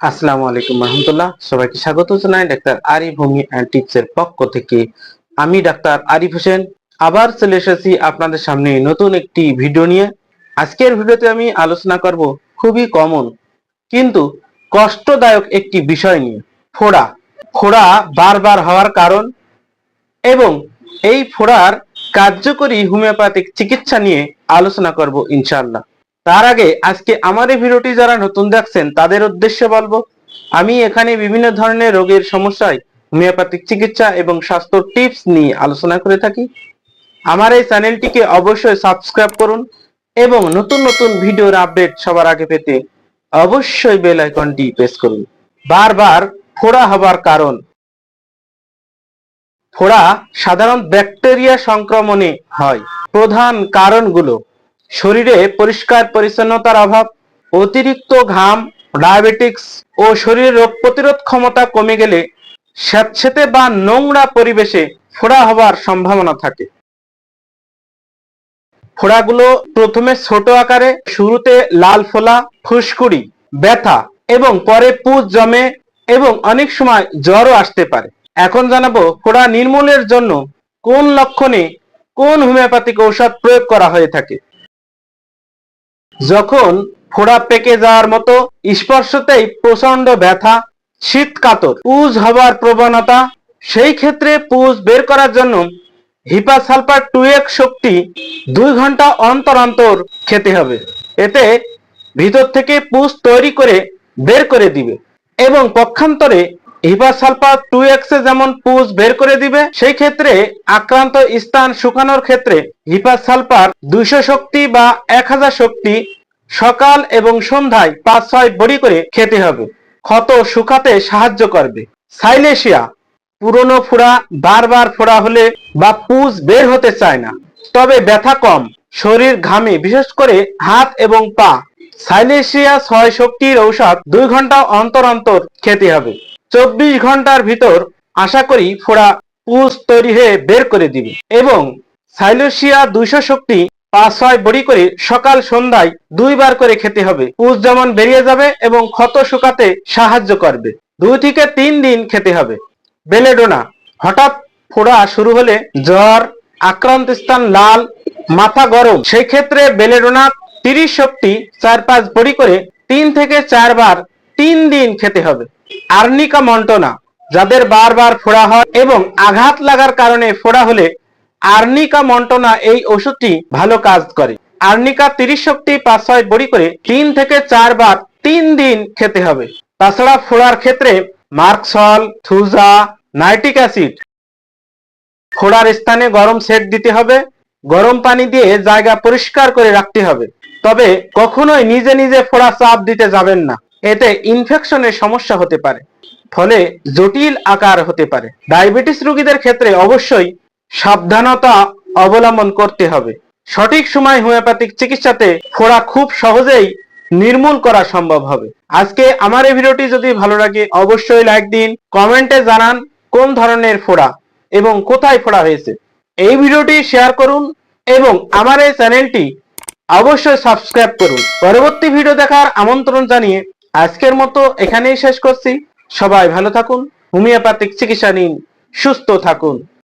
আসসালামু আলাইকুম রহমতুল্লাহ। সবাইকে স্বাগত জানাই doctor Arif homeo and tips এর পক্ষ থেকে। আমি ডাক্তার আরিফ হোসেন আবার চলে এসেছি আপনাদের সামনে নতুন একটি ভিডিও নিয়ে। আজকের ভিডিওতে আমি আলোচনা করব খুবই কমন কিন্তু কষ্টদায়ক একটি বিষয় নিয়ে, ফোড়া। ফোড়া বারবার হওয়ার কারণ এবং এই ফোড়ার কার্যকরী হোমিওপ্যাথিক চিকিৎসা নিয়ে আলোচনা করব ইনশাআল্লাহ। তার আগে আজকে আমার এই ভিডিওটি যারা নতুন দেখছেন তাদের উদ্দেশ্যে বলবো, আমি এখানে বিভিন্ন ধরনের রোগের সমস্যায় হোমিওপ্যাথিক চিকিৎসা এবং স্বাস্থ্য টিপস নিয়ে আলোচনা করে থাকি। আমার এই চ্যানেলটিকে অবশ্যই সাবস্ক্রাইব করুন এবং নতুন নতুন ভিডিওর আপডেট সবার আগে পেতে অবশ্যই বেল আইকনটি প্রেস করুন। বারবার ফোড়া হবার কারণ। ফোড়া সাধারণ ব্যাকটেরিয়া সংক্রমণে হয়। প্রধান কারণগুলো: শরীরে পরিষ্কার পরিচ্ছন্নতার অভাব, অতিরিক্ত ঘাম, ডায়াবেটিক্স ও শরীরের রোগ প্রতিরোধ ক্ষমতা কমে গেলে স্যাঁতসেঁতে বা নোংরা পরিবেশে ফোড়া হবার সম্ভাবনা থাকে। ফোড়াগুলো প্রথমে ছোট আকারে, শুরুতে লাল ফোলা, ফুসকুড়ি, ব্যথা এবং পরে পুঁজ জমে এবং অনেক সময় জ্বরও আসতে পারে। এখন জানাবো ফোড়া নির্মূলের জন্য কোন লক্ষণে কোন হোমিওপ্যাথিক ঔষধ প্রয়োগ করা হয়ে থাকে। যখন ফোড়া পেকে যাওয়ার মতো, স্পর্শতেই প্রচন্ড ব্যথা, শীতকাতর, পুঁজ হবার প্রবণতা, সেই ক্ষেত্রে পুঁজ বের করার জন্য হিপাসালফার 2x শক্তি 2 ঘন্টা অন্তর অন্তর খেতে হবে। এতে ভিতর থেকে পুঁজ তৈরি করে বের করে দিবে এবং পক্ষান্তরে হিপাসালফার 2x যেমন পুঁজ বের করে দিবে, সেই ক্ষেত্রে আক্রান্ত স্থান শুকানোর ক্ষেত্রে হিপাসালফার 200 শক্তি বা 1000 শক্তি সকাল এবং সন্ধ্যায় 5-6 বড়ি করে খেতে হবে। ক্ষত শুকাতে সাহায্য করবে। সাইলেশিয়া: পুরনো ফোড়া বারবার ফোড়া হলে বা পুঁজ বের হতে চায় না, তবে ব্যথা কম, শরীর ঘামে, বিশেষ করে হাত এবং পা। সাইলেশিয়া 6 শক্তির ঔষধ 2 ঘন্টা অন্তর অন্তর খেতে হবে। 24 ঘন্টার ভিতর আশা করি ফোড়া পুঁজ তৈরি হয়ে বের করে দিবে এবং সাইলেশিয়া 200 শক্তি 5-6 বড়ি করে সকাল সন্ধ্যায় 2 বার করে খেতে হবে। পুঁজ যেমন বেরিয়ে যাবে এবং ক্ষত শুকাতে সাহায্য করবে। 2 থেকে 3 দিন খেতে হবে। বেলেডোনা: হঠাৎ ফোড়া শুরু হলে, জ্বর, আক্রান্ত স্থান লাল, মাথা গরম, সেই ক্ষেত্রে বেলেডোনা 30 শক্তি 4-5 বড়ি করে 3 থেকে 4 বার 3 দিন খেতে হবে। আর্নিকা মন্টনা: যাদের বারবার ফোড়া হয় এবং আঘাত লাগার কারণে ফোড়া হলে আর্নিকা মন্টনা এই ওষুধটি ভালো কাজ করে। আর্নিকা 30 শক্তি 5-6 বড়ি করে 3 থেকে 4 বার 3 দিন খেতে হবে। তাছাড়া ফোড়ার ক্ষেত্রে মার্কসল, থুজা, নাইট্রিক অ্যাসিড ফোড়ার স্থানে গরম সেক দিতে হবে। গরম পানি দিয়ে জায়গা পরিষ্কার করে রাখতে হবে। তবে কখনোই নিজে নিজে ফোড়া চাপ দিতে যাবেন না, এতে ইনফেকশনের সমস্যা হতে পারে, ফলে জটিল আকার হতে পারে। ডায়াবেটিস রোগীদের ক্ষেত্রে অবশ্যই সাবধানতা অবলম্বন করতে হবে। সঠিক সময় হোমিওপ্যাথিক চিকিৎসাতে ফোড়া খুব সহজেই নির্মূল করা সম্ভব হবে। আজকে আমার এই ভিডিওটি যদি ভালো লাগে অবশ্যই লাইক দিন, কমেন্টে জানান কোন ধরনের ফোড়া এবং কোথায় ফোড়া হয়েছে। এই ভিডিওটি শেয়ার করুন এবং আমার এই চ্যানেলটি অবশ্যই সাবস্ক্রাইব করুন। পরবর্তী ভিডিও দেখার আমন্ত্রণ জানিয়ে আজকের মতো এখানেই শেষ করছি। সবাই ভালো থাকুন, হোমিওপ্যাথিক চিকিৎসা নিন, সুস্থ থাকুন।